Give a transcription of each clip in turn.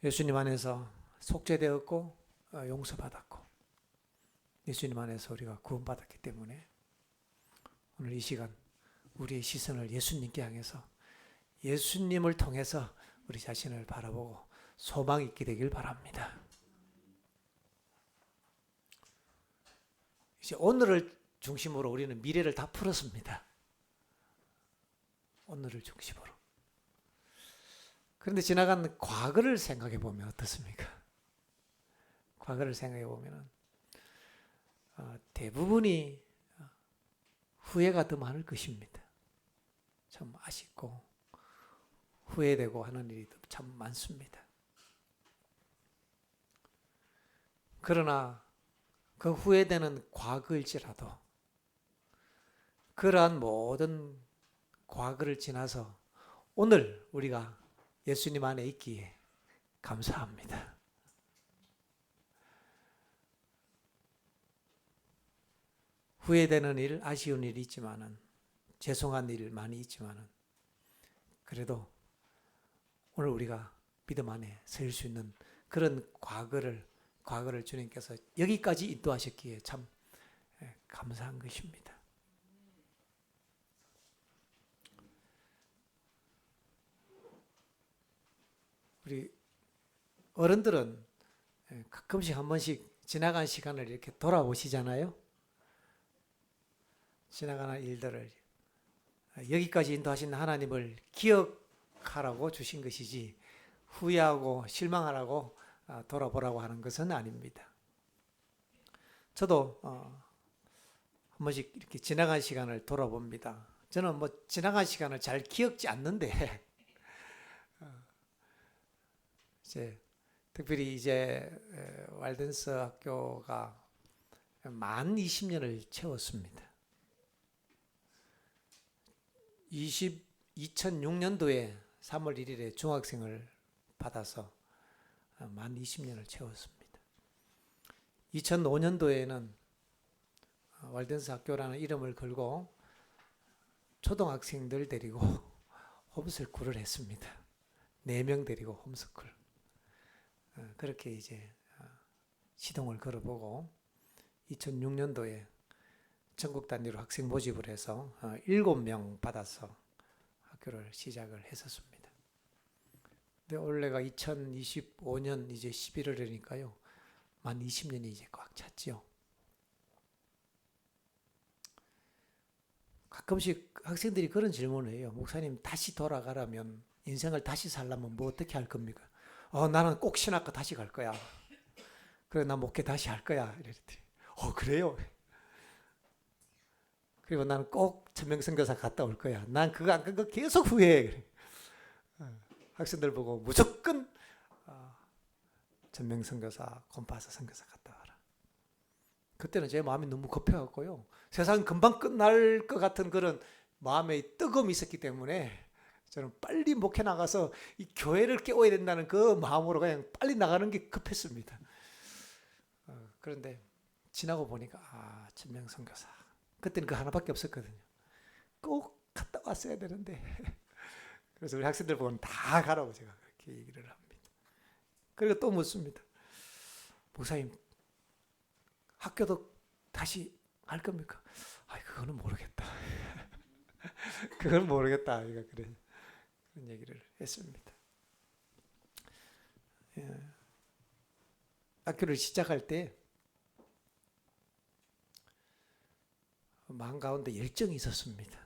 예수님 안에서 속죄되었고 용서받았고 예수님 안에서 우리가 구원받았기 때문에 오늘 이 시간 우리의 시선을 예수님께 향해서 예수님을 통해서 우리 자신을 바라보고 소망 있게 되길 바랍니다. 이제 오늘을 중심으로 우리는 미래를 다 풀었습니다. 오늘을 중심으로. 그런데 지나간 과거를 생각해 보면 어떻습니까? 과거를 생각해 보면 대부분이 후회가 더 많을 것입니다. 참 아쉽고 후회되고 하는 일이 참 많습니다. 그러나 그 후회되는 과거일지라도 그러한 모든 과거를 지나서 오늘 우리가 예수님 안에 있기에 감사합니다. 후회되는 일, 아쉬운 일이 있지만은 죄송한 일 많이 있지만은 그래도 오늘 우리가 믿음 안에 설 수 있는 그런 과거를 주님께서 여기까지 인도하셨기에 참 감사한 것입니다. 우리 어른들은 가끔씩 한 번씩 지나간 시간을 이렇게 돌아보시잖아요. 지나가는 일들을 여기까지 인도하신 하나님을 기억하라고 주신 것이지 후회하고 실망하라고 돌아보라고 하는 것은 아닙니다. 저도 한 번씩 이렇게 지나간 시간을 돌아봅니다. 저는 뭐 지나간 시간을 잘 기억지 않는데 특별히 이제 왈덴스 학교가 만 20년을 채웠습니다. 2006년도에 3월 1일에 중학생을 받아서 만 20년을 채웠습니다. 2005년도에는 왈덴스 학교라는 이름을 걸고 초등학생들 데리고 홈스쿨을 했습니다. 4명 데리고 홈스쿨. 그렇게 이제 시동을 걸어보고 2006년도에 전국 단위로 학생 모집을 해서 7명 받아서 학교를 시작을 했었습니다. 근데 올해가 2025년 이제 11월이니까요. 만 20년이 이제 꽉 찼죠. 가끔씩 학생들이 그런 질문을 해요. 목사님 다시 돌아가라면 인생을 다시 살려면 뭐 어떻게 할 겁니까? 나는 꼭 신학과 다시 갈 거야. 그래 나 목회 다시 할 거야. 이랬더니 그래요? 그리고 나는 꼭 천명선교사 갔다 올 거야. 난 그거 안 간 거 계속 후회해. 학생들 보고 무조건 천명선교사, 콤파스 선교사 갔다 와라. 그때는 제 마음이 너무 급해갖고요. 세상 금방 끝날 것 같은 그런 마음의 뜨거움이 있었기 때문에 저는 빨리 목회 나가서 이 교회를 깨워야 된다는 그 마음으로 그냥 빨리 나가는 게 급했습니다. 그런데 지나고 보니까 천명선교사. 그때는 그 하나밖에 없었거든요. 꼭 갔다 왔어야 되는데. 그래서 우리 학생들 보면 다 가라고 제가 그렇게 얘기를 합니다. 그리고 또 묻습니다. 목사님, 학교도 다시 할 겁니까? 그거는 모르겠다. 그건 모르겠다. 그런 얘기를 했습니다. 학교를 시작할 때 마음 가운데 열정이 있었습니다.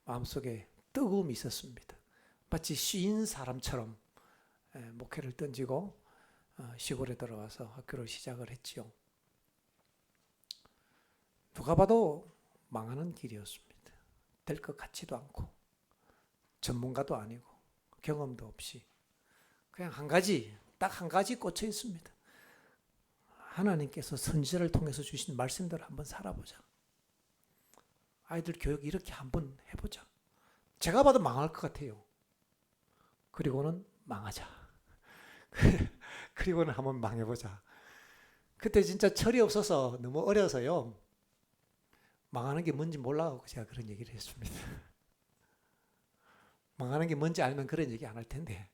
마음속에 뜨거움이 있었습니다. 마치 쉰 사람처럼 목회를 던지고 시골에 들어와서 학교를 시작을 했지요. 누가 봐도 망하는 길이었습니다. 될 것 같지도 않고 전문가도 아니고 경험도 없이 그냥 딱 한 가지 꽂혀 있습니다. 하나님께서 선지자를 통해서 주신 말씀대로 한번 살아보자. 아이들 교육 이렇게 한번 해보자. 제가 봐도 망할 것 같아요. 그리고는 망하자. 그리고는 한번 망해보자. 그때 진짜 철이 없어서 너무 어려서요. 망하는 게 뭔지 몰라서 제가 그런 얘기를 했습니다. 망하는 게 뭔지 알면 그런 얘기 안 할 텐데.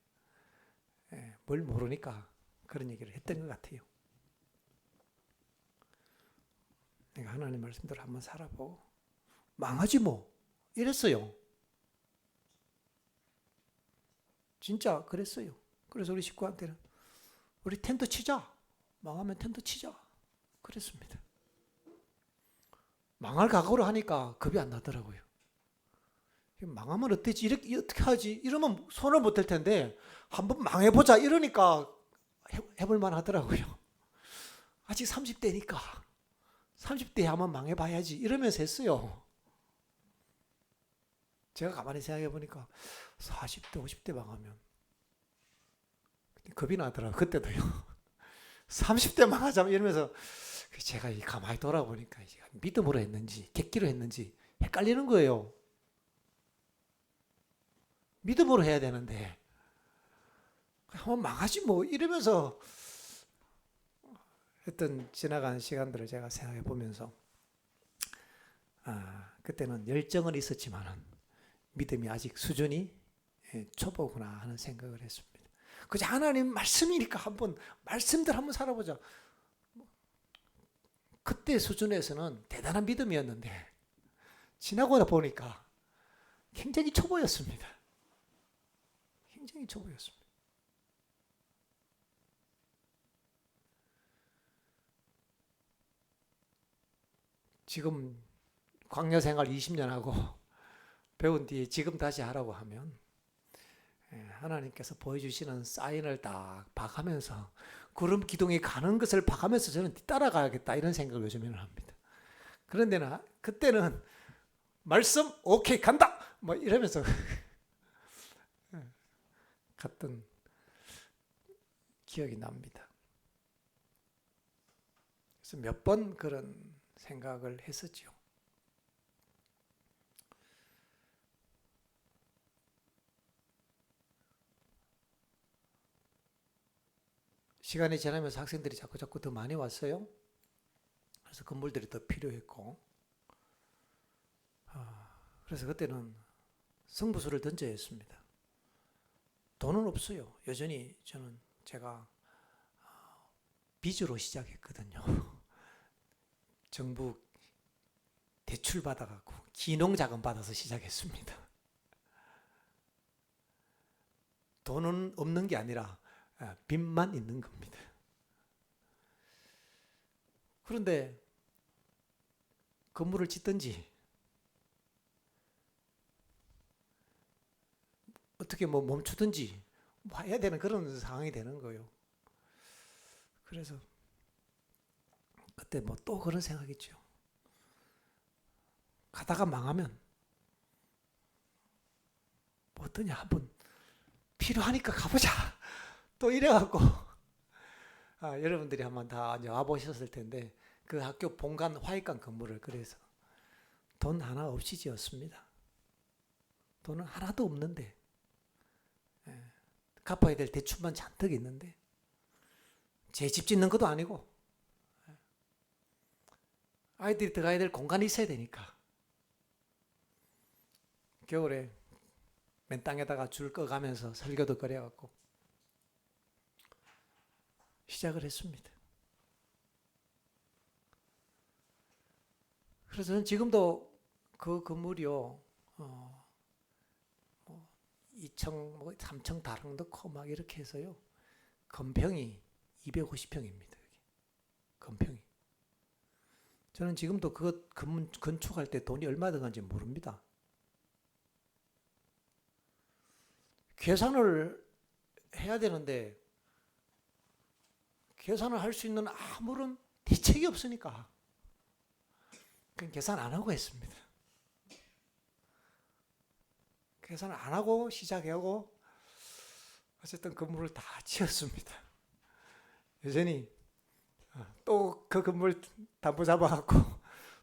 뭘 모르니까 그런 얘기를 했던 것 같아요. 내가 하나님 말씀대로 한번 살아보고 망하지 뭐 이랬어요. 진짜 그랬어요. 그래서 우리 식구한테는 우리 텐트 치자. 망하면 텐트 치자. 그랬습니다. 망할 각오로 하니까 겁이 안 나더라고요. 망하면 어때지? 이렇게 어떻게 하지? 이러면 손을 못 댈 텐데 한번 망해보자 이러니까 해볼 만 하더라고요. 아직 30대니까 30대에 한번 망해봐야지 이러면서 했어요. 제가 가만히 생각해 보니까 40대 50대 망하면 겁이 나더라고요. 그때도요. 30대 망하자면 이러면서 제가 가만히 돌아보니까 믿음으로 했는지 객기로 했는지 헷갈리는 거예요. 믿음으로 해야 되는데 한번 망하지 뭐 이러면서 했던 지나간 시간들을 제가 생각해 보면서 그때는 열정은 있었지만은 믿음이 아직 수준이 초보구나 하는 생각을 했습니다. 그저 하나님 말씀이니까 한번 말씀대로 한번 살아보자. 그때 수준에서는 대단한 믿음이었는데 지나고 보니까 굉장히 초보였습니다. 굉장히 초보였습니다. 지금 광야 생활 20년 하고 배운 뒤에 지금 다시 하라고 하면 하나님께서 보여주시는 사인을 딱 봐가면서 구름 기둥이 가는 것을 봐가면서 저는 따라가야겠다 이런 생각을 요즘에는 합니다. 그런데 그때는 말씀 오케이 간다 뭐 이러면서 갔던 기억이 납니다. 그래서 몇 번 그런 생각을 했었죠. 시간이 지나면서 학생들이 자꾸 더 많이 왔어요. 그래서 건물들이 더 필요했고, 그래서 그때는 승부수를 던져야 했습니다. 돈은 없어요. 여전히 제가 빚으로 시작했거든요. 정부 대출 받아갖고 기농자금 받아서 시작했습니다. 돈은 없는 게 아니라 빚만 있는 겁니다. 그런데 건물을 짓든지 어떻게 뭐 멈추든지 뭐 해야 되는 그런 상황이 되는 거예요. 그래서 그때 뭐 또 그런 생각이죠. 가다가 망하면 뭐 어떠냐 한번 필요하니까 가보자. 또 이래갖고 여러분들이 한번 다 와보셨을 텐데 그 학교 본관 화익관 건물을 그래서 돈 하나 없이 지었습니다. 돈은 하나도 없는데 갚아야 될 대출만 잔뜩 있는데 제 집 짓는 것도 아니고 아이들이 들어가야 될 공간이 있어야 되니까 겨울에 맨 땅에다가 줄 꺼가면서 설교도 그래갖고 시작을 했습니다. 그래서 저는 지금도 그 건물이요 2층, 3층 다락 넣고 막 이렇게 해서요 건평이 250평입니다. 건평이. 저는 지금도 그것 건축할 때 돈이 얼마 들어간지 모릅니다. 계산을 해야 되는데 계산을 할 수 있는 아무런 대책이 없으니까 그냥 계산 안 하고 했습니다. 계산을 안 하고 시작하고 어쨌든 건물을 다 지었습니다. 여전히 또 그 건물 담보 잡아갖고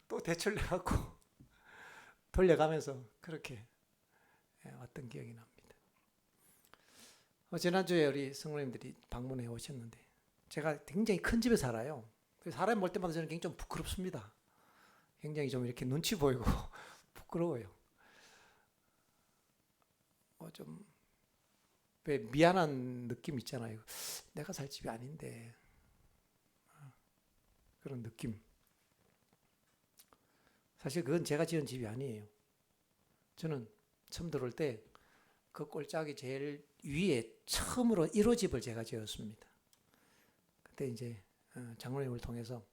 또 대출 내갖고 돌려가면서 그렇게 왔던 기억이 납니다. 지난주에 우리 성모님들이 방문해 오셨는데 제가 굉장히 큰 집에 살아요. 사람 볼 때마다 저는 굉장히 좀 부끄럽습니다. 굉장히 좀 이렇게 눈치 보이고 부끄러워요. 좀 왜 미안한 느낌 있잖아요. 내가 살 집이 아닌데 그런 느낌. 사실 그건 제가 지은 집이 아니에요. 저는 처음 들어올 때 그 꼴짝이 제일 위에 처음으로 1호 집을 제가 지었습니다. 그때 이제 장로님을 통해서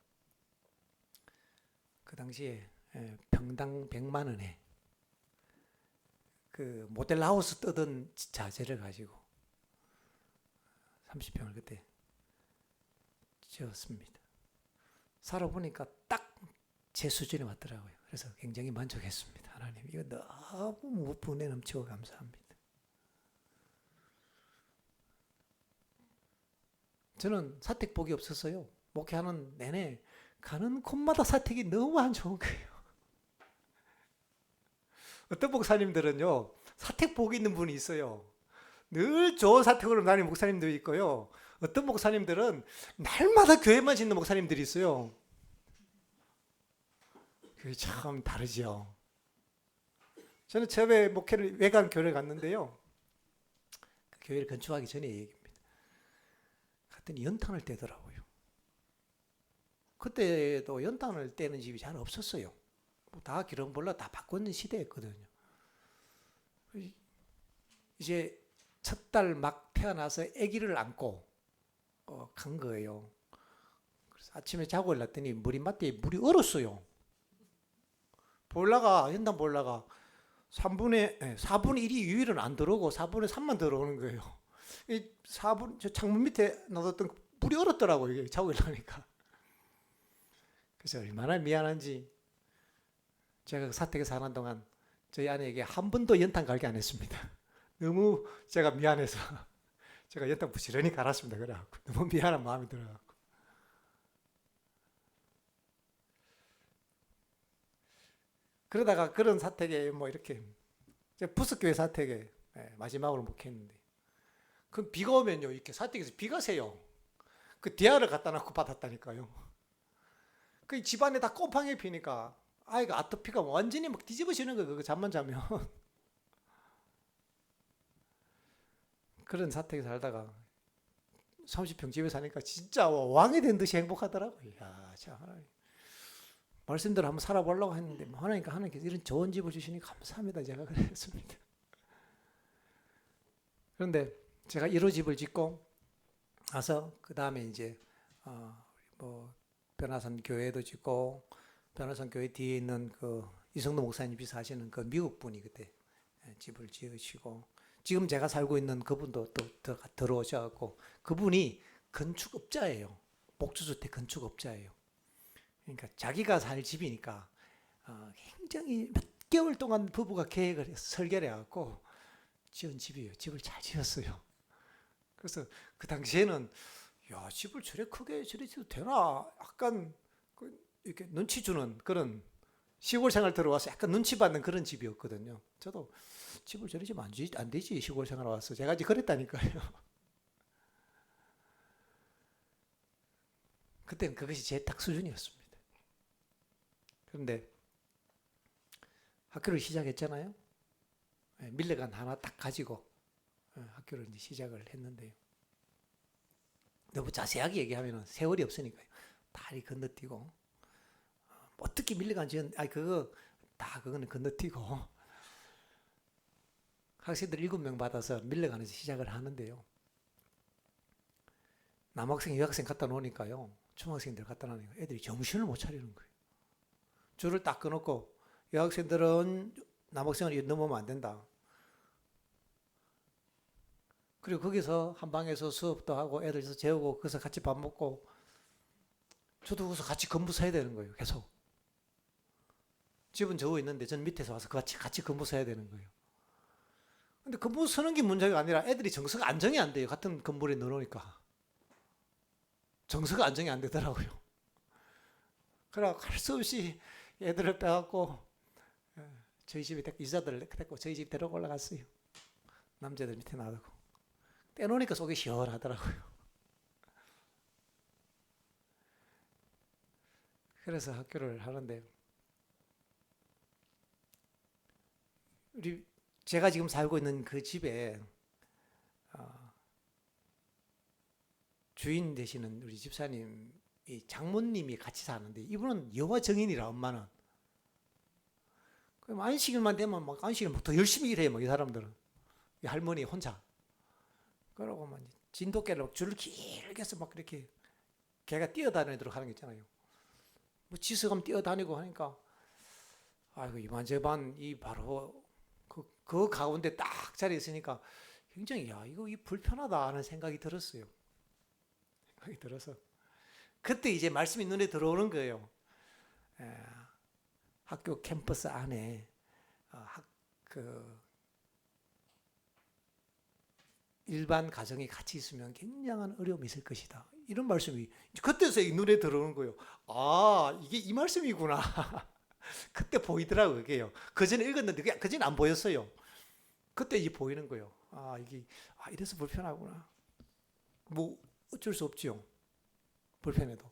그 당시에 평당 100만 원에 그 모델하우스 뜨던 자재를 가지고 30평을 그때 지었습니다. 살아보니까 딱 제 수준에 맞더라고요. 그래서 굉장히 만족했습니다. 하나님, 이거 너무 분에 넘치고 감사합니다. 저는 사택 복이 없었어요. 목회하는 내내 가는 곳마다 사택이 너무 안 좋은 거예요. 어떤 목사님들은요, 사택 복이 있는 분이 있어요. 늘 좋은 사택으로 다니는 목사님들이 있고요. 어떤 목사님들은 날마다 교회만 짓는 목사님들이 있어요. 그게 참 다르죠. 저는 처음에 목회를 외관 교회를 갔는데요. 그 교회를 건축하기 전에 얘기입니다. 갔더니 연탄을 떼더라고요. 그때도 연탄을 떼는 집이 잘 없었어요. 다 기름불로 다 바꾸는 시대였거든요. 이제 첫 달 막 태어나서 아기를 안고 간 거예요. 그래서 아침에 자고 일어났더니 머리맡에 물이 얼었어요. 보일러가, 연탄 보일러가 4분의 1이 유일은 안 들어오고 4분의 3만 들어오는 거예요. 이 4분, 저 창문 밑에 놔뒀던 물이 얼었더라고요. 이게 자고 일어나니까. 그래서 얼마나 미안한지 제가 사택에 사는 동안 저희 아내에게 한 번도 연탄 갈게 안 했습니다. 너무 제가 미안해서 제가 연탄 부지런히 갈았습니다. 그래갖고 너무 미안한 마음이 들어갖고. 그러다가 그런 사택에 뭐 이렇게 부석교회 사택에 마지막으로 목했는데 그 비가 오면요 이렇게 사택에서 비가 새요. 그 디아를 갖다 놓고 받았다니까요. 그 집안에 다 곰팡이 피니까 아이가 아토피가 완전히 막 뒤집어지는 거예요. 그 잠만 자면. 그런 사택에 살다가 30평 집에 사니까 진짜 왕이 된 듯이 행복하더라고요. 야, 참 하나님. 말씀대로 한번 살아보려고 했는데 하나님께서 이런 좋은 집을 주시니 감사합니다. 제가 그랬습니다. 그런데 제가 1호 집을 짓고 나서 그 다음에 이제 뭐 변화산 교회도 짓고 변화산 교회 뒤에 있는 그 이성도 목사님이 사시는 그 미국 분이 그때 집을 지으시고 지금 제가 살고 있는 그분도 또 들어오셔갖고 그분이 건축업자예요. 목조주택 건축업자예요. 그러니까 자기가 살 집이니까 굉장히 몇 개월 동안 부부가 계획을 해서 설계를 해갖고 지은 집이에요. 집을 잘 지었어요. 그래서 그 당시에는 야 집을 저래 크게 저래 지어도 되나 약간 이렇게 눈치 주는 그런 시골 생활 들어와서 약간 눈치 받는 그런 집이었거든요. 저도 집을 저래 지면 안 되지 시골 생활 와서 제가 이제 그랬다니까요. 그때는 그것이 제 딱 수준이었습니다. 그런데 학교를 시작했잖아요. 밀레간 하나 딱 가지고 학교를 이제 시작을 했는데요. 너무 자세하게 얘기하면 세월이 없으니까요. 다리 건너뛰고 어떻게 밀레간 지은 그거 다 그거는 건너뛰고 학생들 7명 받아서 밀레간에서 시작을 하는데요. 남학생, 여학생 갖다 놓으니까요. 중학생들 갖다 놓으니까 애들이 정신을 못 차리는 거예요. 줄을 딱 끊었고 여학생들은 남학생을 넘으면 안 된다. 그리고 거기서 한 방에서 수업도 하고 애들에서 재우고 거기서 같이 밥 먹고 저도 거기서 같이 근무 서야 되는 거예요. 계속. 집은 저거 있는데 전 밑에서 와서 같이 근무 서야 되는 거예요. 근데 근무 서는 게 문제가 아니라 애들이 정서가 안정이 안 돼요. 같은 건물에 넣어놓으니까. 정서가 안정이 안 되더라고요. 그래서 할 수 없이 애들을 빼갖고 저희 집에 이사들을 데리고 저희 집 데리고 올라갔어요. 남자들 밑에 놔두고. 떼놓으니까 속이 시원하더라고요. 그래서 학교를 하는데 제가 지금 살고 있는 그 집에 주인 되시는 우리 집사님, 이 장모님이 같이 사는데 이분은 여와 정인이라 엄마는. 그럼 안식일만 되면 막 안식일 더 열심히 일해요. 막 이 사람들은. 이 할머니 혼자. 그러고 막 진돗개를 줄을 길게 해서 막 그렇게 개가 뛰어다니도록 하는 게 있잖아요. 뭐 지스감 뛰어다니고 하니까 아이고 이만저만 이 바로 그 가운데 딱 자리에 있으니까 굉장히 야 이거 이 불편하다 하는 생각이 들었어요. 생각이 들어서 그때 이제 말씀이 눈에 들어오는 거예요. 학교 캠퍼스 안에 그 일반 가정이 같이 있으면 굉장한 어려움이 있을 것이다. 이런 말씀이 그때서 눈에 들어오는 거예요. 아 이게 이 말씀이구나. 그때 보이더라고요. 그게요. 그전에 읽었는데 그전에 안 보였어요. 그때 이제 보이는 거예요. 아 이게 이래서 불편하구나. 뭐 어쩔 수 없지요. 불편해도.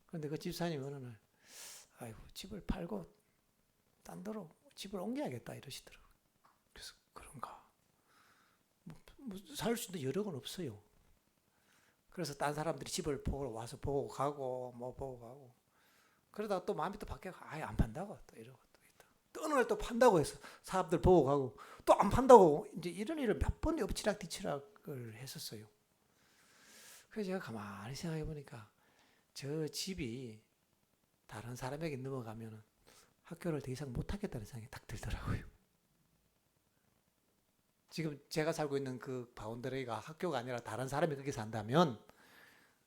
그런데 그 집사님이 어느 날 아이고 집을 팔고 딴 데로 집을 옮겨야겠다 이러시더라고요. 그래서 그런가. 뭐 살 수 있는 여력은 없어요. 그래서 딴 사람들이 집을 보고 와서 보고 가고 뭐 보고 가고 그러다가 또 마음이 또 바뀌어 아예 안 판다고 또 이러고 또 어느 날 또 판다고 해서 사람들 보고 가고 또 안 판다고 이제 이런 일을 몇 번 엎치락 뒤치락을 했었어요. 그래서 제가 가만히 생각해 보니까 저 집이 다른 사람에게 넘어가면 학교를 더 이상 못 하겠다는 생각이 딱 들더라고요. 지금 제가 살고 있는 그 바운더리가 학교가 아니라 다른 사람이 거기 산다면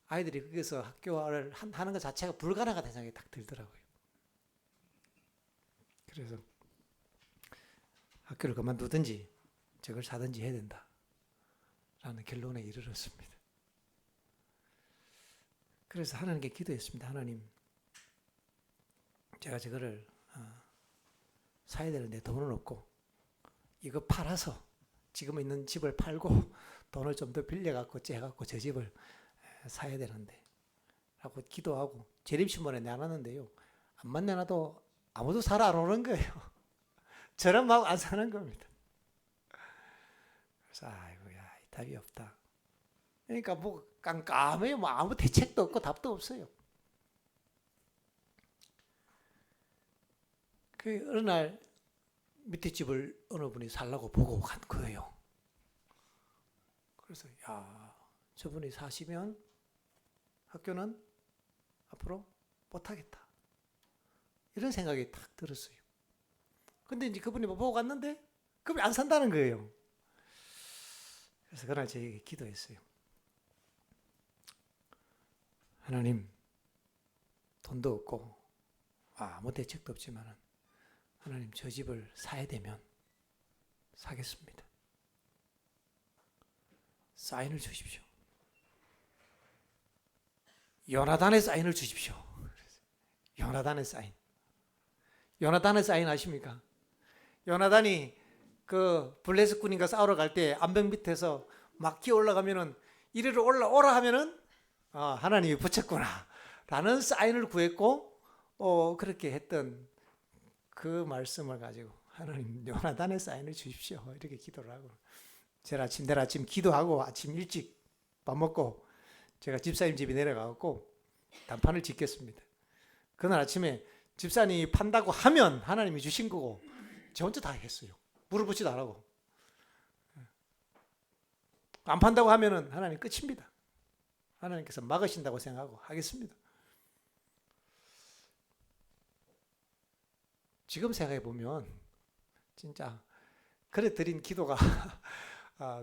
아이들이 거기서 학교를 하는 것 자체가 불가능하다는 생각이 딱 들더라고요. 그래서 학교를 그만두든지 저걸 사든지 해야 된다 라는 결론에 이르렀습니다. 그래서 하나님께 기도했습니다. 하나님, 제가 저거를 사야 되는데 돈은 없고 이거 팔아서 지금 있는 집을 팔고 돈을 좀 더 빌려갖고 째갖고 저 집을 사야 되는데 라고 기도하고 재림신문에 내놨는데요. 안만 내놔도 아무도 사러 안 오는 거예요. 저런 마음 안 사는 겁니다. 그래서 아이고야 답이 없다. 그러니까 뭐 깜깜해요. 뭐 아무 대책도 없고 답도 없어요. 그 어느 날 밑에 집을 어느 분이 살라고 보고 간 거예요. 그래서 야 저분이 사시면 학교는 앞으로 못하겠다. 이런 생각이 딱 들었어요. 근데 이제 그분이 보고 갔는데 그분이 안 산다는 거예요. 그래서 그날 저에게 기도했어요. 하나님, 돈도 없고 아무 대책도 없지만 하나님 저 집을 사야 되면 사겠습니다. 사인을 주십시오. 요나단의 사인을 주십시오. 요나단의 사인. 요나단의 사인 아십니까? 요나단이 그 블레셋 군인과 싸우러 갈 때 암벽 밑에서 막 기어 올라가면은 이리로 올라오라 하면은 하나님이 붙였구나 라는 사인을 구했고 그렇게 했던 그 말씀을 가지고 하나님 요나단의 사인을 주십시오 이렇게 기도를 하고 내일 아침 기도하고 아침 일찍 밥 먹고 제가 집사님 집에 내려가고 단판을 짓겠습니다. 그날 아침에 집사님이 판다고 하면 하나님이 주신 거고 저 혼자 다 했어요. 물어보지도 안 하고. 안 판다고 하면은 하나님 끝입니다. 하나님께서 막으신다고 생각하고 하겠습니다. 지금 생각해 보면 진짜 그래 드린 기도가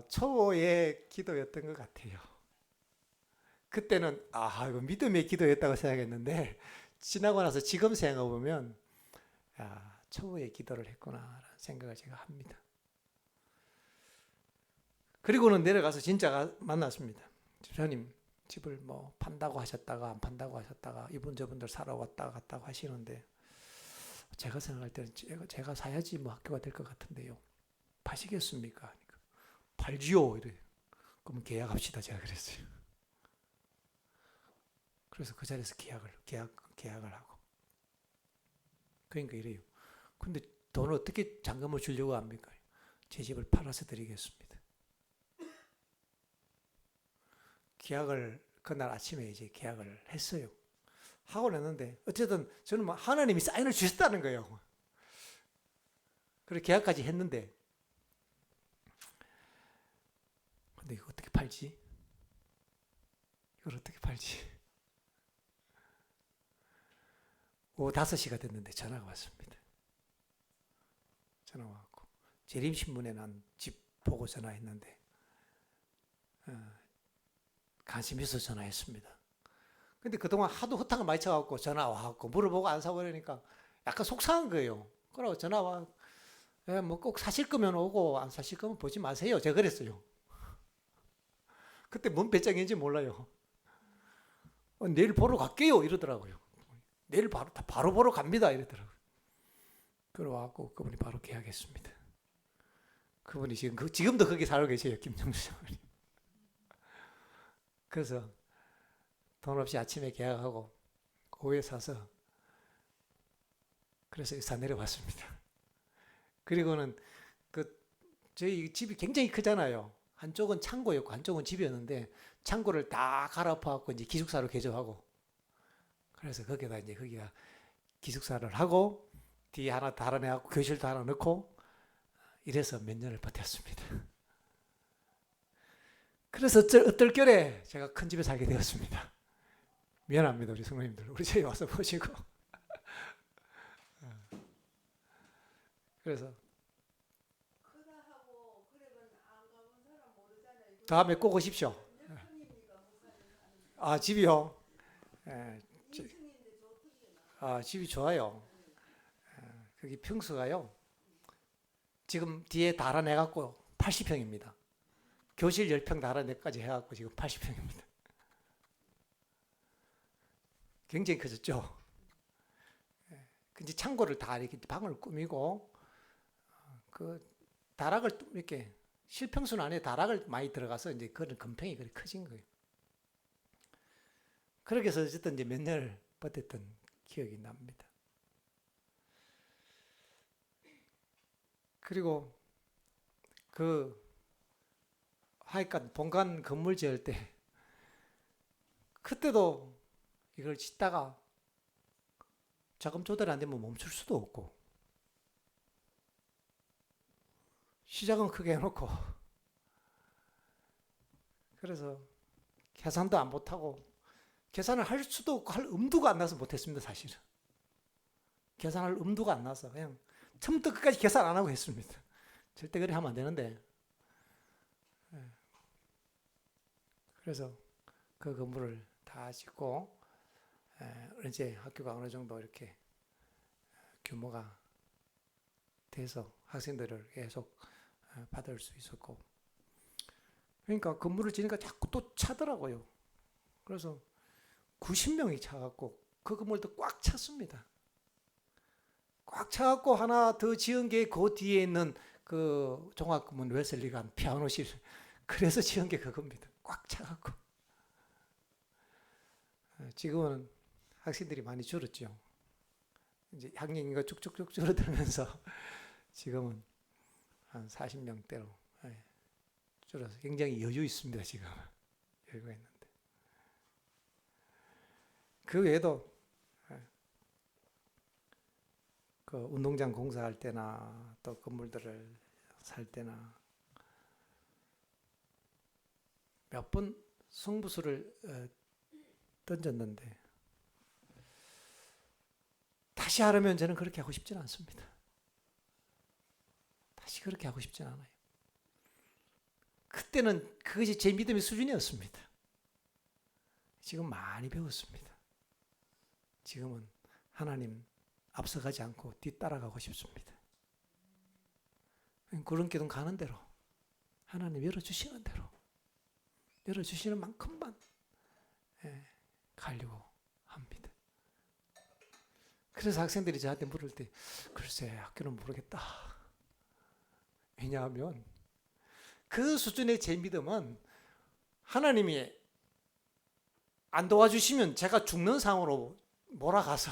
초보의 기도였던 것 같아요. 그때는 이거 믿음의 기도였다고 생각했는데 지나고 나서 지금 생각해 보면 초보의 기도를 했구나라는 생각을 제가 합니다. 그리고는 내려가서 진짜 만났습니다. 집사님 집을 뭐 판다고 하셨다가 안 판다고 하셨다가 이분 저분들 사러 왔다 갔다고 하시는데 제가 생각할 때는 제가 사야지 뭐 학교가 될 것 같은데요. 파시겠습니까? 그러니까 팔지요. 이래. 그럼 계약합시다. 제가 그랬어요. 그래서 그 자리에서 계약을 하고. 그러니까 이래요. 근데 돈을 어떻게 잔금을 주려고 합니까? 제 집을 팔아서 드리겠습니다. 계약을 그날 아침에 이제 계약을 했어요. 하고 났는데 어쨌든 저는 뭐 하나님이 사인을 주셨다는 거예요. 그래서 계약까지 했는데 근데 이거 어떻게 팔지? 이걸 어떻게 팔지? 오후 5시가 됐는데 전화가 왔습니다. 전화가 왔고 재림신문에 난 집 보고 전화했는데 관심 있어서 전화했습니다. 근데 그동안 하도 허탕을 많이 쳐갖고 전화 와갖고 물어보고 안 사고 그러니까 약간 속상한 거예요. 그러고 전화 와, 뭐 꼭 사실 거면 오고 안 사실 거면 보지 마세요. 제가 그랬어요. 그때 뭔 배짱인지 몰라요. 내일 보러 갈게요 이러더라고요. 내일 바로 보러 갑니다 이러더라고요. 그러고 그분이 바로 계약했습니다. 그분이 지금도 거기 살고 계세요. 김정수 장모님. 그래서 돈 없이 아침에 계약하고 오후에 사서 그래서 산 내려왔습니다. 그리고는 저희 집이 굉장히 크잖아요. 한쪽은 창고였고 한쪽은 집이었는데 창고를 다 갈아엎어갖고 이제 기숙사로 개조하고 그래서 거기가 기숙사를 하고 뒤에 하나 달아내갖고 교실도 하나 넣고 이래서 몇 년을 버텼습니다. 그래서 어떨결에 제가 큰 집에 살게 되었습니다. 미안합니다 우리 성도님들. 우리 집에 와서 보시고 그래서 다음에 꼭 오십시오. 집이요? 집이 좋아요. 거기 평수가요. 지금 뒤에 달아내갖고 80평입니다. 교실 10평 달아내까지 해갖고 지금 80평입니다. 굉장히 커졌죠. 이제 창고를 다 이렇게 방을 꾸미고 다락을 이렇게 실평수 안에 다락을 많이 들어가서 이제 그런 건평이 그렇게 커진 거예요. 그렇게 해서 어쨌든 이제 몇 년을 버텼던 기억이 납니다. 그리고 하여간 본관 건물 지을 때 그때도 이걸 짓다가 자금 조달이 안 되면 멈출 수도 없고 시작은 크게 해놓고 그래서 계산도 안 못하고 계산을 할 수도 없고 할 엄두가 안 나서 못했습니다. 사실은 계산할 엄두가 안 나서 그냥 처음부터 끝까지 계산 안 하고 했습니다. 절대 그렇게 하면 안 되는데 그래서 그 건물을 다 짓고 이제 학교가 어느 정도 이렇게 규모가 돼서 학생들을 계속 받을 수 있었고 그러니까 건물을 지니까 자꾸 또 차더라고요. 그래서 90명이 차갖고 그 건물도 꽉 찼습니다. 꽉 차갖고 하나 더 지은 게 그 뒤에 있는 그 종합금은 웨슬리관 피아노실 그래서 지은 게 그겁니다. 꽉 차갖고 지금은 학생들이 많이 줄었죠. 이제 학년이 쭉쭉쭉 줄어들면서 지금은 한 40명대로 줄어서 굉장히 여유 있습니다. 지금 여유가 있는데 그 외에도 그 운동장 공사할 때나 또 건물들을 살 때나 몇 번 승부수를 던졌는데 다시 하려면 저는 그렇게 하고 싶지는 않습니다. 다시 그렇게 하고 싶지는 않아요. 그때는 그것이 제 믿음의 수준이었습니다. 지금 많이 배웠습니다. 지금은 하나님 앞서가지 않고 뒤따라가고 싶습니다. 구름기둥 가는 대로 하나님 열어주시는 대로 열어주시는 만큼만 가려고 합니다. 그래서 학생들이 저한테 물을 때 글쎄 학교는 모르겠다. 왜냐하면 그 수준의 제 믿음은 하나님이 안 도와주시면 제가 죽는 상황으로 몰아가서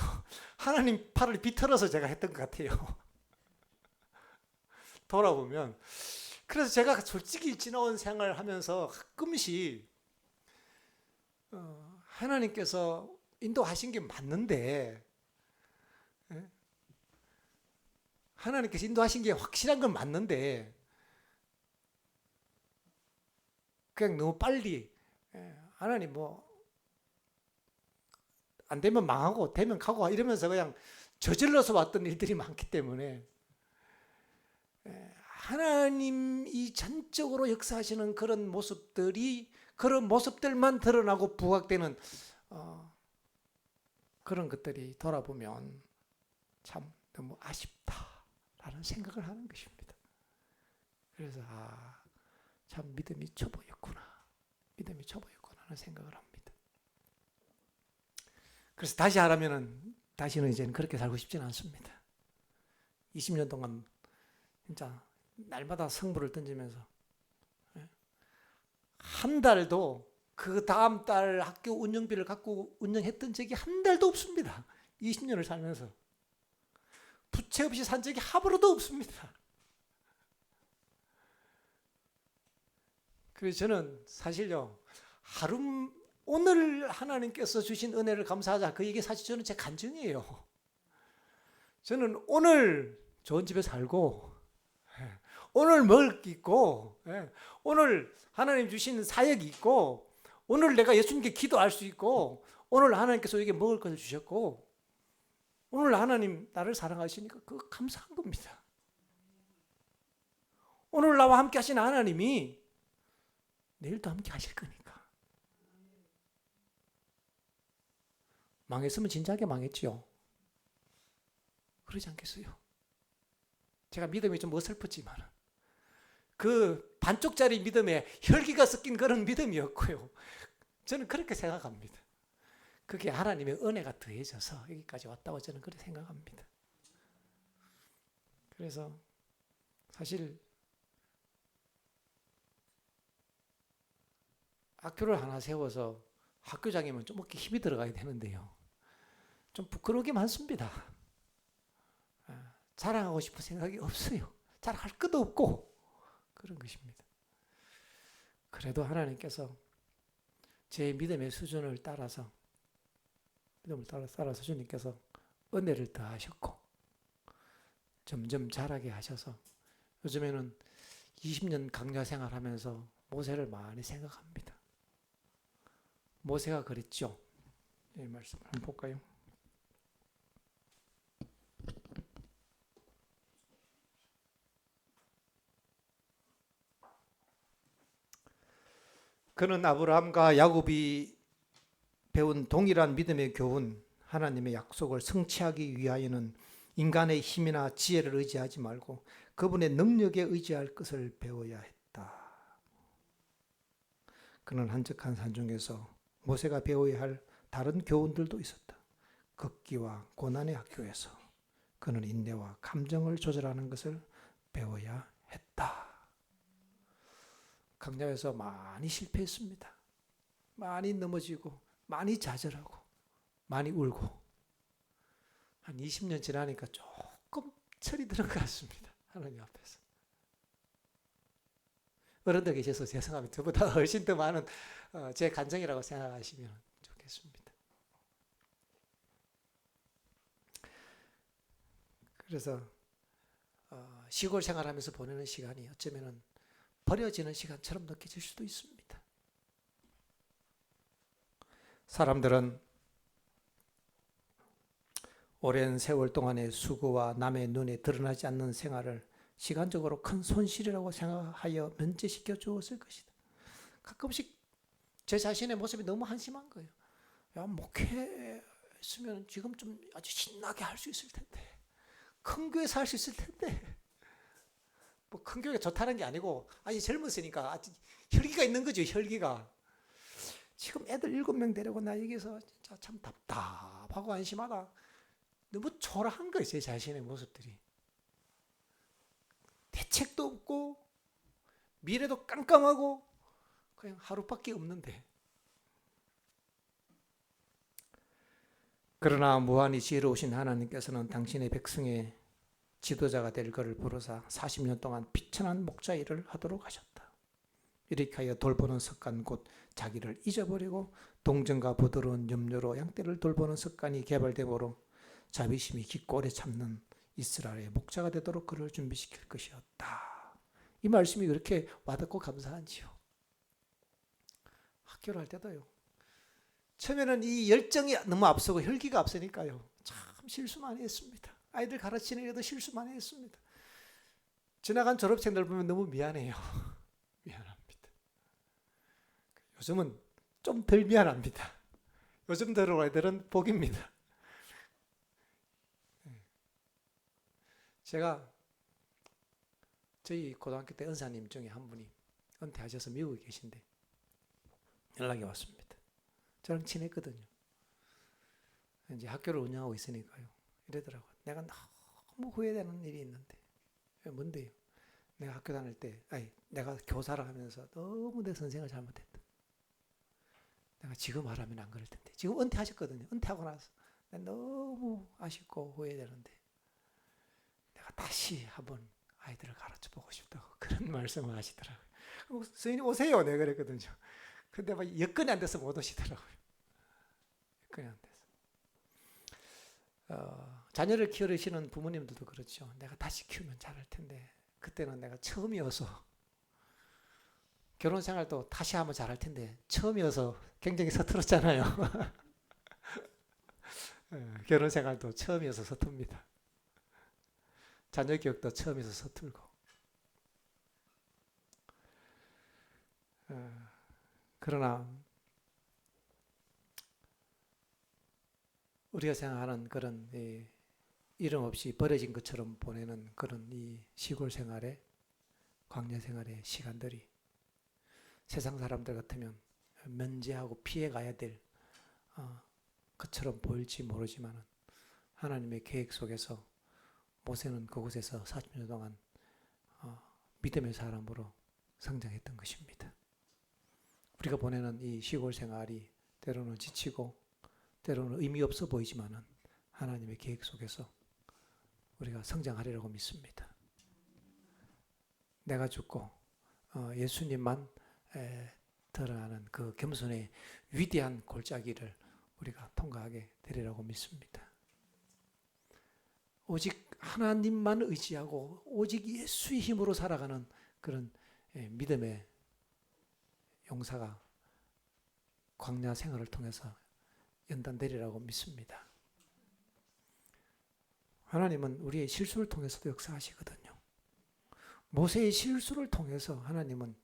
하나님 팔을 비틀어서 제가 했던 것 같아요. 돌아보면 그래서 제가 솔직히 지나온 생활을 하면서 가끔씩 하나님께서 인도하신 게 맞는데, 예? 하나님께서 인도하신 게 확실한 건 맞는데 그냥 너무 빨리 하나님 뭐 안 되면 망하고 되면 가고 이러면서 그냥 저질러서 왔던 일들이 많기 때문에 하나님이 전적으로 역사하시는 그런 모습들만 드러나고 부각되는 그런 것들이 돌아보면 참 너무 아쉽다라는 생각을 하는 것입니다. 그래서 참 믿음이 초보였구나 하는 생각을 합니다. 그래서 다시 하라면은 다시는 이제는 그렇게 살고 싶지는 않습니다. 20년 동안 진짜 날마다 성부를 던지면서 한 달도 그 다음 달 학교 운영비를 갖고 운영했던 적이 한 달도 없습니다. 20년을 살면서 부채 없이 산 적이 하루도 없습니다. 그래서 저는 사실요, 오늘 하나님께서 주신 은혜를 감사하자. 이게 사실 저는 제 간증이에요. 저는 오늘 좋은 집에 살고, 오늘 먹을 게 있고, 오늘 하나님 주신 사역이 있고, 오늘 내가 예수님께 기도할 수 있고, 오늘 하나님께서 우리에게 먹을 것을 주셨고, 오늘 하나님 나를 사랑하시니까 그거 감사한 겁니다. 오늘 나와 함께 하신 하나님이 내일도 함께 하실 거니까. 망했으면 진작에 망했지요. 그러지 않겠어요? 제가 믿음이 좀 어설프지만 그 반쪽짜리 믿음에 혈기가 섞인 그런 믿음이었고요. 저는 그렇게 생각합니다. 그게 하나님의 은혜가 더해져서 여기까지 왔다고 저는 그렇게 생각합니다. 그래서 사실 학교를 하나 세워서 학교장이면 좀 어깨 힘이 들어가야 되는데요. 좀 부끄러운 게 많습니다. 자랑하고 싶은 생각이 없어요. 자랑할 것도 없고 그런 것입니다. 그래도 하나님께서 제 믿음의 수준을 따라서 주님께서 은혜를 더하셨고 점점 자라게 하셔서 요즘에는 20년 강좌 생활하면서 모세를 많이 생각합니다. 모세가 그랬죠. 이 말씀을 한번 볼까요? 그는 아브라함과 야곱이 배운 동일한 믿음의 교훈, 하나님의 약속을 성취하기 위하여는 인간의 힘이나 지혜를 의지하지 말고 그분의 능력에 의지할 것을 배워야 했다. 그는 한적한 산중에서 모세가 배워야 할 다른 교훈들도 있었다. 극기와 고난의 학교에서 그는 인내와 감정을 조절하는 것을 배워야 했다. 강야에서 많이 실패했습니다. 많이 넘어지고 많이 좌절하고 많이 울고 한 20년 지나니까 조금 철이 드는 것 같습니다. 하나님 앞에서. 어른들 계셔서 죄송합니다. 저보다 훨씬 더 많은 제 간증이라고 생각하시면 좋겠습니다. 그래서 시골 생활하면서 보내는 시간이 어쩌면 버려지는 시간처럼 느껴질 수도 있습니다. 사람들은 오랜 세월 동안의 수고와 남의 눈에 드러나지 않는 생활을 시간적으로 큰 손실이라고 생각하여 면제시켜 주었을 것이다. 가끔씩 제 자신의 모습이 너무 한심한 거예요. 야, 목회했으면 지금 좀 아주 신나게 할 수 있을 텐데, 큰 교회에서 할 수 있을 텐데, 뭐 큰 교회가 좋다는 게 아니고 아직 젊었으니까 아직 혈기가 있는 거죠. 혈기가. 지금 애들 7명 데리고 나 여기서 진짜 참 답답하고 안심하다. 너무 초라한 거예요. 제 자신의 모습들이. 대책도 없고 미래도 깜깜하고 그냥 하루밖에 없는데. 그러나 무한히 지혜로우신 하나님께서는 당신의 백성의 지도자가 될 것을 부르사 40년 동안 비천한 목자 일을 하도록 하셨다. 이렇게 하여 돌보는 습관 곧 자기를 잊어버리고 동정과 부드러운 염려로 양떼를 돌보는 습관이 개발되므로 자비심이 깊고 오래 참는 이스라엘의 목자가 되도록 그를 준비시킬 것이었다. 이 말씀이 그렇게 와닿고 감사한지요. 학교를 할 때도요. 처음에는 이 열정이 너무 앞서고 혈기가 앞서니까요. 참 실수 많이 했습니다. 아이들 가르치는 일에도 실수 많이 했습니다. 지나간 졸업생들 보면 너무 미안해요. 미안합니다. 요즘은 좀 덜 미안합니다. 요즘 들어온 애들은 복입니다. 제가 저희 고등학교 때 은사님 중에 한 분이 은퇴하셔서 미국에 계신데 연락이 왔습니다. 저랑 친했거든요. 이제 학교를 운영하고 있으니까요. 이러더라고요. 내가 너무 후회되는 일이 있는데. 뭔데요? 내가 학교 다닐 때, 내가 교사를 하면서 너무 내 선생을 잘못했다. 내가 지금 하라면 안 그럴 텐데. 지금 은퇴하셨거든요. 은퇴하고 나서 너무 아쉽고 후회되는데 내가 다시 한번 아이들을 가르쳐 보고 싶다고 그런 말씀을 하시더라고요. 선생님 오세요. 내가 그랬거든요. 근데 막 여건이 안 돼서 못 오시더라고요. 여건이 안 돼서. 자녀를 키우시는 부모님들도 그렇죠. 내가 다시 키우면 잘할 텐데 그때는 내가 처음이어서 결혼 생활도 다시 하면 잘할 텐데 처음이어서 굉장히 서툴었잖아요. 결혼 생활도 처음이어서 서툽니다. 자녀 교육도 처음이어서 서툴고. 그러나 우리가 생각하는 그런 이름 없이 버려진 것처럼 보내는 그런 이 시골 생활의 광야 생활의 시간들이 세상 사람들 같으면 면제하고 피해 가야 될 것처럼 보일지 모르지만 하나님의 계획 속에서 모세는 그곳에서 40년 동안 믿음의 사람으로 성장했던 것입니다. 우리가 보내는 이 시골 생활이 때로는 지치고 때로는 의미 없어 보이지만 하나님의 계획 속에서 우리가 성장하리라고 믿습니다. 내가 죽고 예수님만 드러나는 그 겸손의 위대한 골짜기를 우리가 통과하게 되리라고 믿습니다. 오직 하나님만 의지하고 오직 예수의 힘으로 살아가는 그런 믿음의 용사가 광야 생활을 통해서 연단되리라고 믿습니다. 하나님은 우리의 실수를 통해서도 역사하시거든요. 모세의 실수를 통해서 하나님은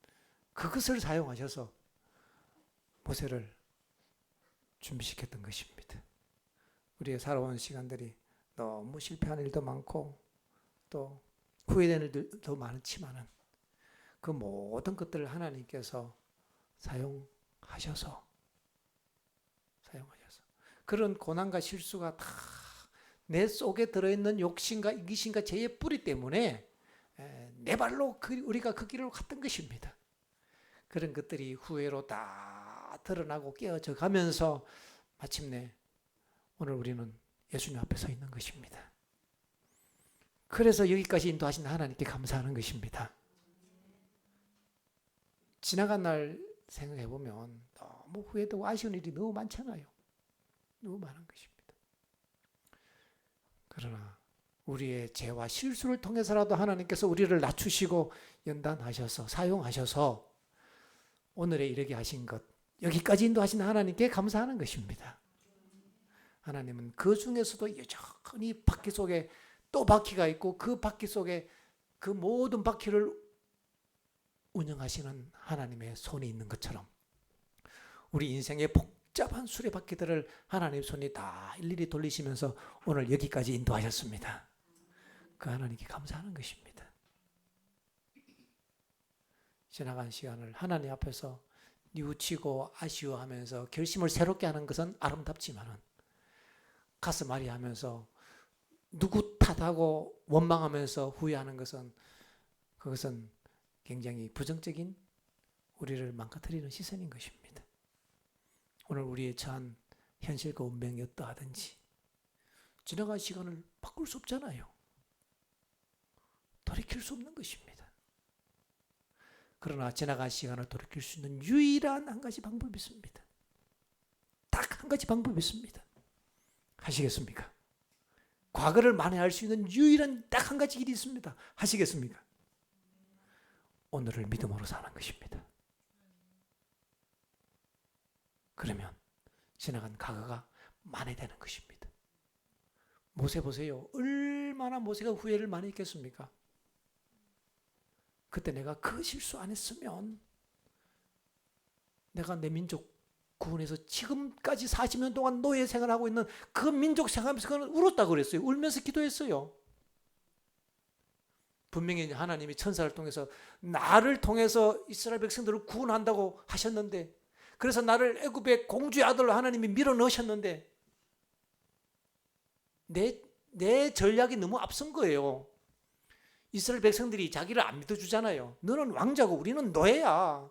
그것을 사용하셔서 모세를 준비시켰던 것입니다. 우리의 살아온 시간들이 너무 실패하는 일도 많고 또 후회되는 일도 많지만은 그 모든 것들을 하나님께서 사용하셔서 그런 고난과 실수가 다 내 속에 들어있는 욕심과 이기심과 죄의 뿌리 때문에 내 발로 우리가 그 길을 갔던 것입니다. 그런 것들이 후회로 다 드러나고 깨어져 가면서 마침내 오늘 우리는 예수님 앞에 서 있는 것입니다. 그래서 여기까지 인도하신 하나님께 감사하는 것입니다. 지나간 날 생각해 보면 너무 후회되고 아쉬운 일이 너무 많잖아요. 너무 많은 것입니다. 그러나 우리의 죄와 실수를 통해서라도 하나님께서 우리를 낮추시고 연단하셔서 사용하셔서 오늘에 이르게 하신 것, 여기까지 인도하신 하나님께 감사하는 것입니다. 하나님은 그 중에서도 여전히 바퀴 속에 또 바퀴가 있고 그 바퀴 속에 그 모든 바퀴를 운영하시는 하나님의 손이 있는 것처럼 우리 인생의 복잡한 수레바퀴들을 하나님의 손이 다 일일이 돌리시면서 오늘 여기까지 인도하셨습니다. 그 하나님께 감사하는 것입니다. 지나간 시간을 하나님 앞에서 뉘우치고 아쉬워하면서 결심을 새롭게 하는 것은 아름답지만 가슴 아리하면서 누구 탓하고 원망하면서 후회하는 것은 그것은 굉장히 부정적인 우리를 망가뜨리는 시선인 것입니다. 오늘 우리의 처한 현실과 운명이 어떠하든지 지나간 시간을 바꿀 수 없잖아요. 돌이킬 수 없는 것입니다. 그러나 지나간 시간을 돌이킬 수 있는 유일한 한 가지 방법이 있습니다. 딱 한 가지 방법이 있습니다. 하시겠습니까? 과거를 만회할 수 있는 유일한 딱 한 가지 길이 있습니다. 하시겠습니까? 오늘을 믿음으로 사는 것입니다. 그러면 지나간 과거가 만회되는 것입니다. 모세 보세요. 얼마나 모세가 후회를 많이 했겠습니까? 그때 내가 그 실수 안 했으면 내가 내 민족 구원해서 지금까지 40년 동안 노예 생활하고 있는 그 민족 생활하면서 그는 울었다고 그랬어요. 울면서 기도했어요. 분명히 하나님이 천사를 통해서 나를 통해서 이스라엘 백성들을 구원한다고 하셨는데, 그래서 나를 애굽의 공주의 아들로 하나님이 밀어넣으셨는데 내 전략이 너무 앞선 거예요. 이스라엘 백성들이 자기를 안 믿어주잖아요. 너는 왕자고 우리는 노예야.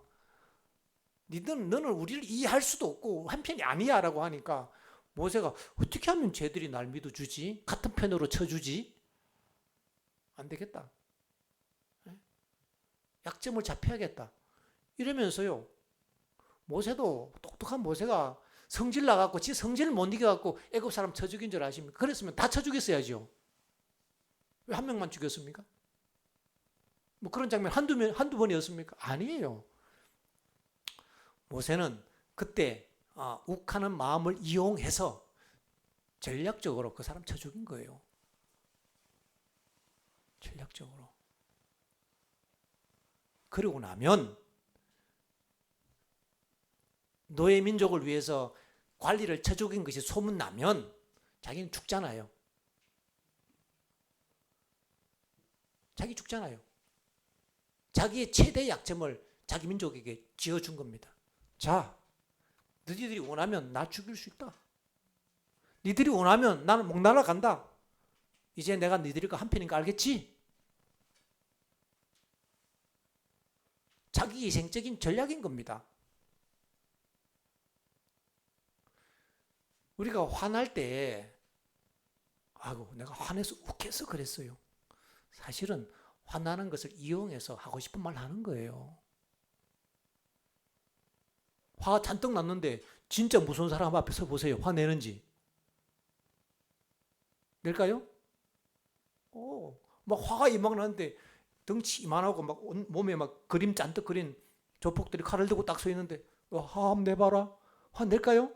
너는 우리를 이해할 수도 없고 한편이 아니야 라고 하니까 모세가 어떻게 하면 쟤들이 날 믿어주지? 같은 편으로 쳐주지? 안 되겠다. 약점을 잡혀야겠다. 이러면서요. 모세도 똑똑한 모세가 성질 나갖고 지 성질을 못 이겨갖고 애굽 사람 쳐 죽인 줄 아십니까? 그랬으면 다 쳐 죽였어야죠. 왜 한 명만 죽였습니까? 뭐 그런 장면 한두 번이었습니까? 아니에요. 모세는 그때 욱하는 마음을 이용해서 전략적으로 그 사람 쳐 죽인 거예요. 전략적으로. 그러고 나면 노예 민족을 위해서 관리를 쳐 죽인 것이 소문나면 자기는 죽잖아요. 자기 죽잖아요. 자기의 최대 약점을 자기 민족에게 지어준 겁니다. 자, 너희들이 원하면 나 죽일 수 있다. 너희들이 원하면 나는 목 날아간다. 이제 내가 너희들과 한편인 거 알겠지? 자기 희생적인 전략인 겁니다. 우리가 화날 때 아이고 내가 화내서 욱해서 그랬어요. 사실은 화나는 것을 이용해서 하고 싶은 말 하는 거예요. 화가 잔뜩 났는데 진짜 무서운 사람 앞에 서 보세요. 화내는지. 낼까요? 막 화가 이막 나는데 덩치 이만하고 막 몸에 막 그림 잔뜩 그린 조폭들이 칼을 들고 딱 서 있는데 화 한번 내봐라. 화 낼까요?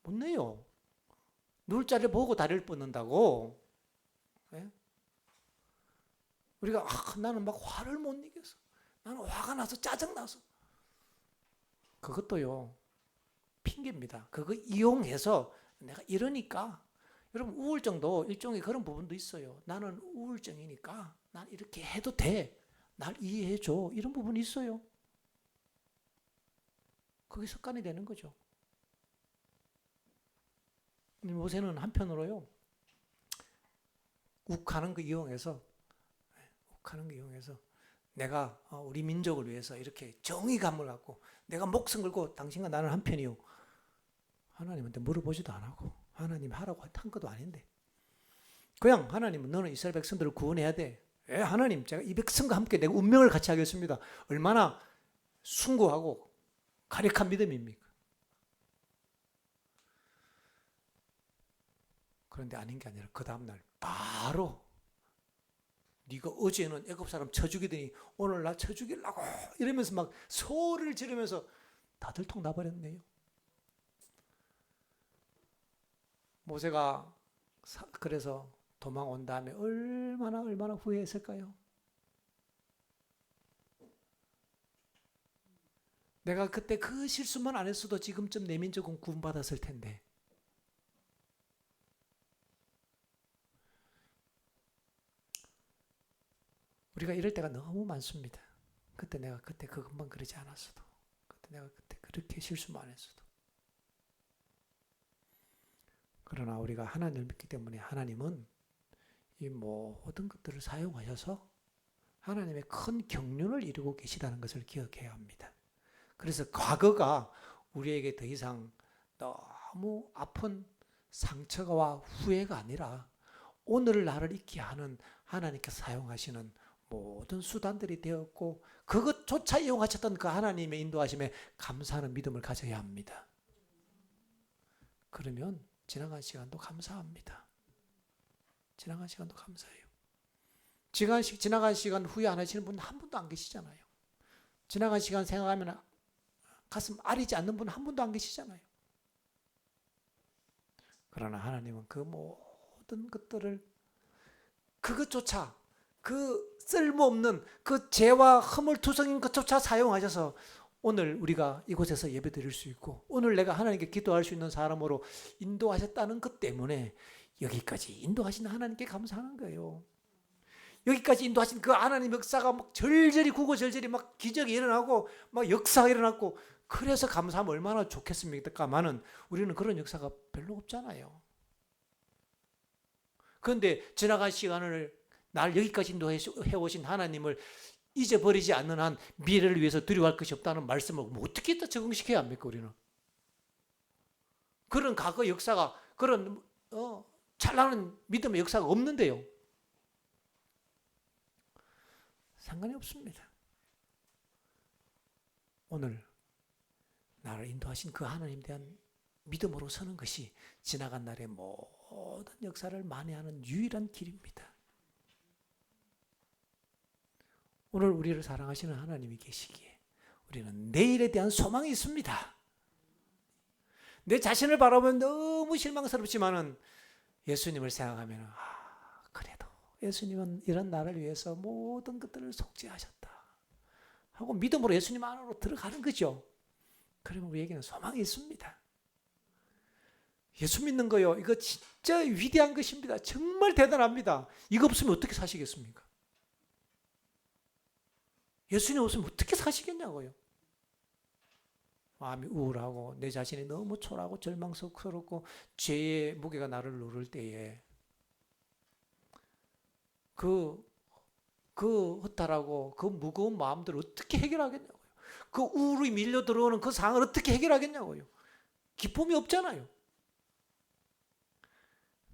못 내요. 누울 자리를 보고 다리를 뻗는다고. 네? 우리가 나는 막 화를 못 이겨서 나는 화가 나서 짜증나서 그것도요 핑계입니다. 그거 이용해서 내가 이러니까 여러분 우울증도 일종의 그런 부분도 있어요. 나는 우울증이니까 난 이렇게 해도 돼. 날 이해해줘. 이런 부분이 있어요. 그게 습관이 되는 거죠. 모세는 한편으로요 욱하는 거 이용해서 내가 우리 민족을 위해서 이렇게 정의감을 갖고 내가 목숨 걸고 당신과 나는 한편이요. 하나님한테 물어보지도 안 하고 하나님 하라고 한 것도 아닌데 그냥 하나님은 너는 이스라엘 백성들을 구원해야 돼. 하나님 제가 이 백성과 함께 내가 운명을 같이 하겠습니다. 얼마나 숭고하고 가력한 믿음입니까? 그런데 아닌 게 아니라 그 다음날 바로 네가 어제는 애굽 사람 쳐 죽이더니 오늘 나 쳐 죽이려고 이러면서 막 소리를 지르면서 다 들통 나버렸네요. 모세가 그래서 도망온 다음에 얼마나 후회했을까요? 내가 그때 그 실수만 안 했어도 지금쯤 내 민족은 구원받았을 텐데. 우리가 이럴 때가 너무 많습니다. 그때 내가 그것만 그러지 않았어도, 그때 내가 그때 그렇게 실수만 했어도. 그러나 우리가 하나님을 믿기 때문에 하나님은 이 모든 것들을 사용하셔서 하나님의 큰 경륜을 이루고 계시다는 것을 기억해야 합니다. 그래서 과거가 우리에게 더 이상 너무 아픈 상처와 후회가 아니라 오늘 나를 있게 하는 하나님께서 사용하시는 모든 수단들이 되었고 그것조차 이용하셨던 그 하나님의 인도하심에 감사하는 믿음을 가져야 합니다. 그러면 지나간 시간도 감사합니다. 지나간 시간도 감사해요. 지나간 시간 후회 안 하시는 분 한 분도 안 계시잖아요. 지나간 시간 생각하면 가슴 아리지 않는 분 한 분도 안 계시잖아요. 그러나 하나님은 그 모든 것들을 그것조차 그 쓸모없는 그 죄와 허물투성인 것조차 사용하셔서 오늘 우리가 이곳에서 예배드릴 수 있고 오늘 내가 하나님께 기도할 수 있는 사람으로 인도하셨다는 것 때문에 여기까지 인도하신 하나님께 감사하는 거예요. 여기까지 인도하신 그 하나님 역사가 막 절절히 구고절절히 막 기적이 일어나고 막 역사가 일어났고 그래서 감사하면 얼마나 좋겠습니까만은 우리는 그런 역사가 별로 없잖아요. 그런데 지나간 시간을 날 여기까지 인도해 오신 하나님을 잊어버리지 않는 한 미래를 위해서 두려워할 것이 없다는 말씀을 어떻게 또 적응시켜야 합니까 우리는? 그런 과거 역사가 그런 찬란한 믿음의 역사가 없는데요. 상관이 없습니다. 오늘 나를 인도하신 그 하나님에 대한 믿음으로 서는 것이 지나간 날의 모든 역사를 만회하는 유일한 길입니다. 오늘 우리를 사랑하시는 하나님이 계시기에 우리는 내일에 대한 소망이 있습니다. 내 자신을 바라보면 너무 실망스럽지만은 예수님을 생각하면 그래도 예수님은 이런 나를 위해서 모든 것들을 속죄하셨다 하고 믿음으로 예수님 안으로 들어가는 거죠. 그러면 우리에게는 소망이 있습니다. 예수 믿는 거요, 이거 진짜 위대한 것입니다. 정말 대단합니다. 이거 없으면 어떻게 사시겠습니까? 예수님 없으면 어떻게 사시겠냐고요. 마음이 우울하고 내 자신이 너무 초라하고 절망스럽고 죄의 무게가 나를 누를 때에 그 허탈하고 그 무거운 마음들을 어떻게 해결하겠냐고요. 그 우울이 밀려 들어오는 그 상을 어떻게 해결하겠냐고요. 기쁨이 없잖아요.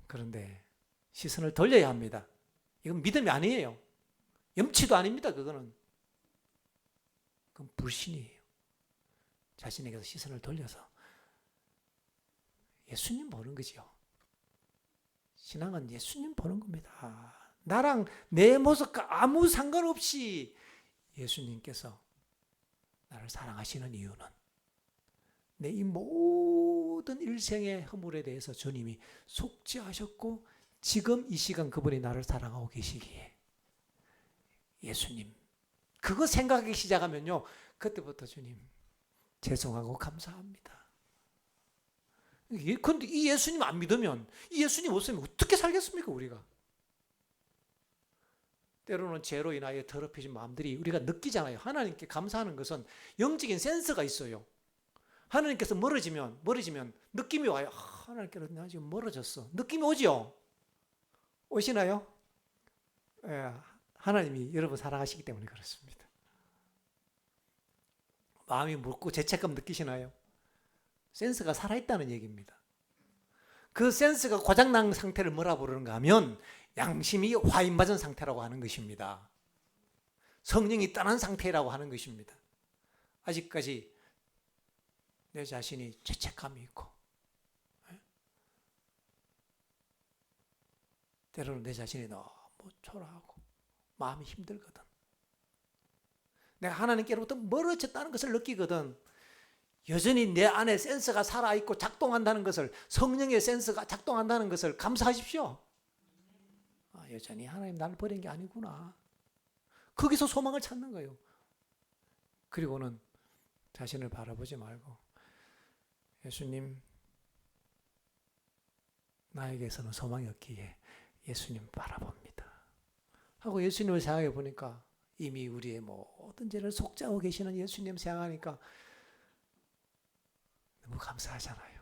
그런데 시선을 돌려야 합니다. 이건 믿음이 아니에요. 염치도 아닙니다. 그건 불신이에요. 자신에게서 시선을 돌려서 예수님 보는 거죠. 신앙은 예수님 보는 겁니다. 나랑 내 모습과 아무 상관없이 예수님께서 나를 사랑하시는 이유는 내 이 모든 일생의 허물에 대해서 주님이 속죄하셨고 지금 이 시간 그분이 나를 사랑하고 계시기에 예수님 그거 생각하기 시작하면요 그때부터 주님 죄송하고 감사합니다. 그런데 이 예수님 안 믿으면 이 예수님 없으면 어떻게 살겠습니까 우리가? 때로는 죄로 인하여 더럽혀진 마음들이 우리가 느끼잖아요. 하나님께 감사하는 것은 영적인 센서가 있어요. 하나님께서 멀어지면 느낌이 와요. 하나님께서 나 지금 멀어졌어. 느낌이 오죠? 오시나요? 예, 하나님이 여러분 사랑하시기 때문에 그렇습니다. 마음이 묻고 죄책감 느끼시나요? 센스가 살아있다는 얘기입니다. 그 센스가 고장난 상태를 뭐라 부르는가 하면 양심이 화인 맞은 상태라고 하는 것입니다. 성령이 떠난 상태라고 하는 것입니다. 아직까지 내 자신이 죄책감이 있고 때로는 내 자신이 너무 초라하고 마음이 힘들거든. 내가 하나님께로부터 멀어졌다는 것을 느끼거든. 여전히 내 안에 센서가 살아있고 작동한다는 것을, 성령의 센서가 작동한다는 것을 감사하십시오. 여전히 하나님 나를 버린 게 아니구나. 거기서 소망을 찾는 거예요. 그리고는 자신을 바라보지 말고 예수님 나에게서는 소망이 없기에 예수님 바라봅니다 하고 예수님을 생각해 보니까 이미 우리의 모든 죄를 속죄하고 계시는 예수님 생각하니까 너무 감사하잖아요.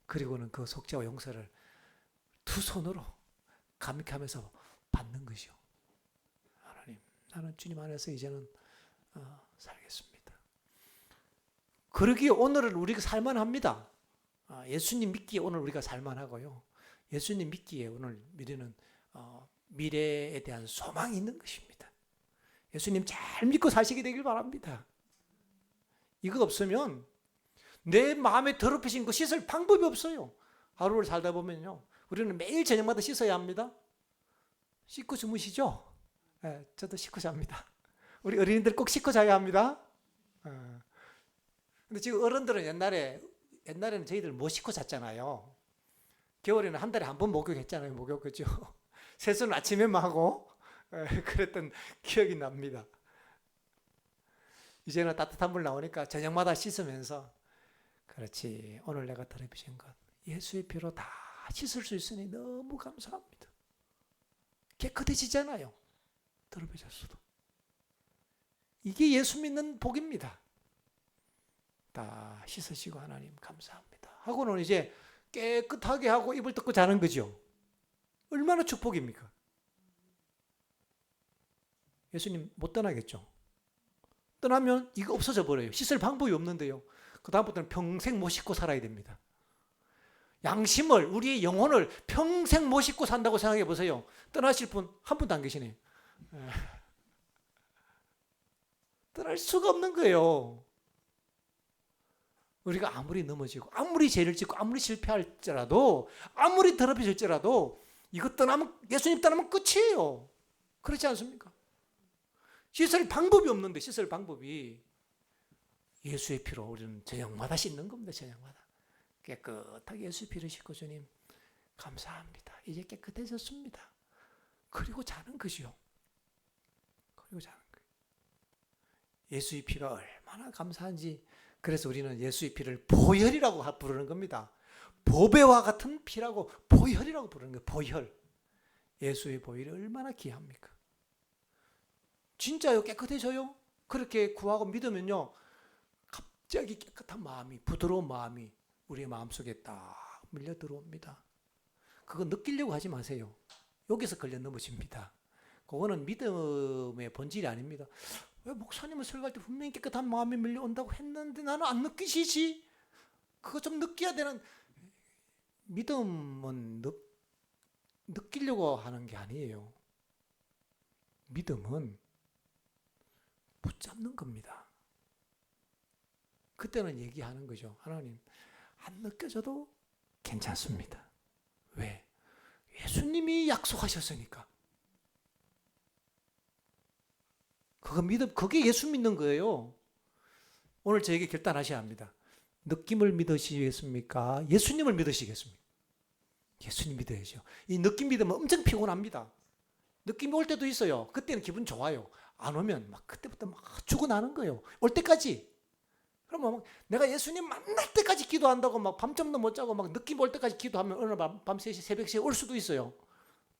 그리고는 그 속죄와 용서를 두 손으로 감격하면서 받는 것이요. 하나님, 나는 주님 안에서 이제는 살겠습니다. 그러기에 오늘은 우리가 살만합니다. 예수님 믿기에 오늘 우리가 살만하고요. 예수님 믿기에 오늘 우리는 미래에 대한 소망이 있는 것입니다. 예수님 잘 믿고 사시게 되길 바랍니다. 이거 없으면 내 마음에 더럽히신 거 씻을 방법이 없어요. 하루를 살다 보면요, 우리는 매일 저녁마다 씻어야 합니다. 씻고 주무시죠? 네, 저도 씻고 잡니다. 우리 어린이들 꼭 씻고 자야 합니다. 근데 지금 어른들은 옛날에는 저희들 못 씻고 잤잖아요. 겨울에는 한 달에 한 번 목욕했잖아요. 목욕, 그죠? 세수는 아침에만 하고 그랬던 기억이 납니다. 이제는 따뜻한 물 나오니까 저녁마다 씻으면서, 그렇지, 오늘 내가 더럽히신 것 예수의 피로 다 씻을 수 있으니 너무 감사합니다. 깨끗해지잖아요. 더럽혀졌어도. 이게 예수 믿는 복입니다. 다 씻으시고 하나님 감사합니다 하고는 이제 깨끗하게 하고 이불 덮고 자는 거죠. 얼마나 축복입니까? 예수님 못 떠나겠죠. 떠나면 이거 없어져 버려요. 씻을 방법이 없는데요. 그 다음부터는 평생 못 씻고 살아야 됩니다. 양심을, 우리의 영혼을 평생 못 씻고 산다고 생각해 보세요. 떠나실 분 한 분도 안 계시네요. 떠날 수가 없는 거예요. 우리가 아무리 넘어지고 아무리 죄를 짓고 아무리 실패할지라도 아무리 더럽혀질지라도 이거 떠나면, 예수님 떠나면 끝이에요. 그렇지 않습니까? 씻을 방법이 없는데, 씻을 방법이 예수의 피로 우리는 저녁마다 씻는 겁니다. 저녁마다 깨끗하게 예수의 피를 씻고 주님 감사합니다. 이제 깨끗해졌습니다. 그리고 자는 거죠. 그리고 자는 거예요. 예수의 피가 얼마나 감사한지. 그래서 우리는 예수의 피를 보혈이라고 부르는 겁니다. 보배와 같은 피라고, 보혈이라고 부르는 거예요. 보혈. 예수의 보혈이 얼마나 귀합니까? 진짜요? 깨끗해져요? 그렇게 구하고 믿으면요, 갑자기 깨끗한 마음이, 부드러운 마음이 우리의 마음속에 딱 밀려 들어옵니다. 그거 느끼려고 하지 마세요. 여기서 걸려 넘어집니다. 그거는 믿음의 본질이 아닙니다. 왜 목사님은 설교할 때 분명히 깨끗한 마음이 밀려온다고 했는데 나는 안 느끼시지? 그거 좀 느껴야 되는. 믿음은 느끼려고 하는 게 아니에요. 믿음은 붙잡는 겁니다. 그때는 얘기하는 거죠. 하나님, 안 느껴져도 괜찮습니다. 왜? 예수님이 약속하셨으니까. 그게 예수 믿는 거예요. 오늘 저에게 결단하셔야 합니다. 느낌을 믿으시겠습니까? 예수님을 믿으시겠습니까? 예수님 믿어야죠. 이 느낌 믿으면 엄청 피곤합니다. 느낌이 올 때도 있어요. 그때는 기분 좋아요. 안 오면 막 그때부터 막 죽어나는 거예요. 올 때까지. 그러면 막 내가 예수님 만날 때까지 기도한다고 막 밤잠도 못 자고 막 느낌 올 때까지 기도하면 어느 밤 3시, 새벽 3시에 올 수도 있어요.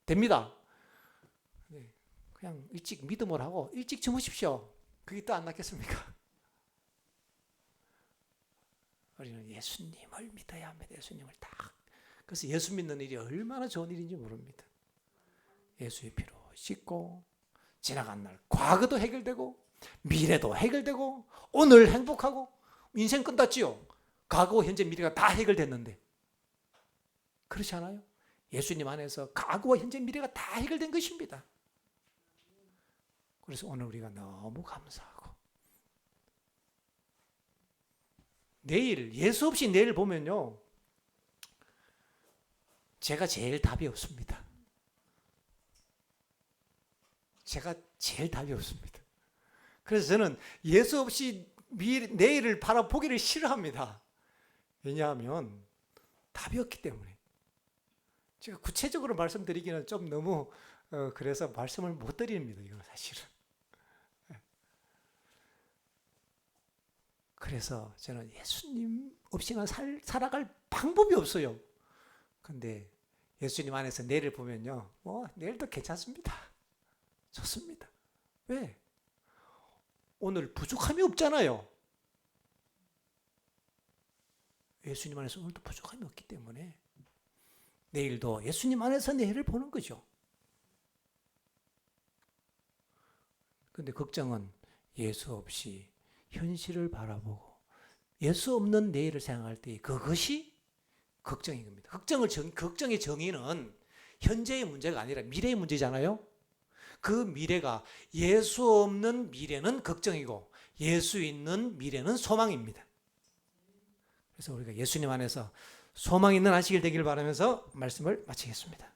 됩니다. 네. 그냥 일찍 믿음을 하고 일찍 주무십시오. 그게 또 안 낫겠습니까? 우리는 예수님을 믿어야 합니다. 예수님을 딱. 그래서 예수 믿는 일이 얼마나 좋은 일인지 모릅니다. 예수의 피로 씻고 지나간 날 과거도 해결되고 미래도 해결되고 오늘 행복하고 인생 끝났지요. 과거, 현재, 미래가 다 해결됐는데 그렇지 않아요? 예수님 안에서 과거와 현재, 미래가 다 해결된 것입니다. 그래서 오늘 우리가 너무 감사하고 내일, 예수 없이 내일 보면요, 제가 제일 답이 없습니다. 제가 제일 답이 없습니다. 그래서 저는 예수 없이 내일을 바라보기를 싫어합니다. 왜냐하면 답이 없기 때문에. 제가 구체적으로 말씀드리기는 좀 너무 그래서 말씀을 못 드립니다. 이건 사실은. 그래서 저는 예수님 없이는 살아갈 방법이 없어요. 근데 예수님 안에서 내일을 보면요, 내일도 괜찮습니다. 좋습니다. 왜? 오늘 부족함이 없잖아요. 예수님 안에서 오늘도 부족함이 없기 때문에 내일도 예수님 안에서 내일을 보는 거죠. 근데 걱정은 예수 없이 현실을 바라보고 예수 없는 내일을 생각할 때 그것이 걱정인 겁니다. 걱정의 정의는 현재의 문제가 아니라 미래의 문제잖아요. 그 미래가 예수 없는 미래는 걱정이고 예수 있는 미래는 소망입니다. 그래서 우리가 예수님 안에서 소망 있는 안식일 되기를 바라면서 말씀을 마치겠습니다.